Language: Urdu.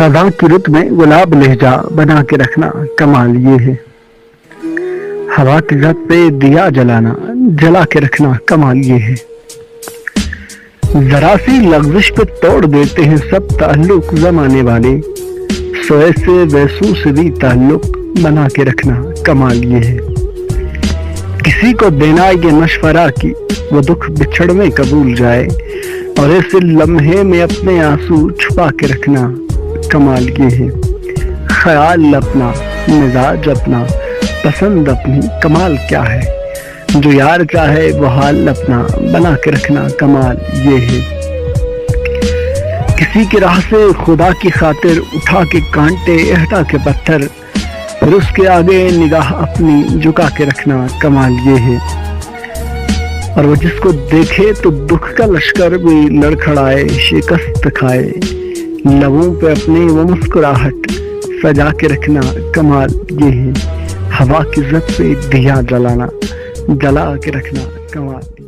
خزاں کی رت میں گلاب لہجہ بنا کے رکھنا کمال یہ ہے. ہوا کی زد پہ دیا جلانا جلا کے رکھنا کمال یہ ہے. ذرا سی لغزش پہ توڑ دیتے ہیں سب تعلق زمانے والے, سوئے سے ویسوں سے بھی تعلق بنا کے رکھنا کمال یہ ہے. کسی کو دینا یہ مشورہ کہ وہ دکھ بچھڑ میں قبول جائے, اور ایسے لمحے میں اپنے آنسو چھپا کے رکھنا کمال یہ ہے. خیال اپنا, مزاج اپنا, پسند اپنی, کمال کیا ہے. جو یار چاہے وہ حال اپنا بنا کے رکھنا کمال یہ ہے. کسی کی راہ سے خدا کی خاطر اٹھا کے کانٹے ہٹا کے پتھر, پھر اس کے آگے نگاہ اپنی جھکا کے رکھنا کمال یہ ہے. اور وہ جس کو دیکھے تو دکھ کا لشکر بھی لڑکھڑائے شکست کھائے, لبوں پہ اپنی وہ مسکراہٹ سجا کے رکھنا کمال یہ ہے. ہوا کی زد پہ دیا جلانا جلا کے رکھنا کمال.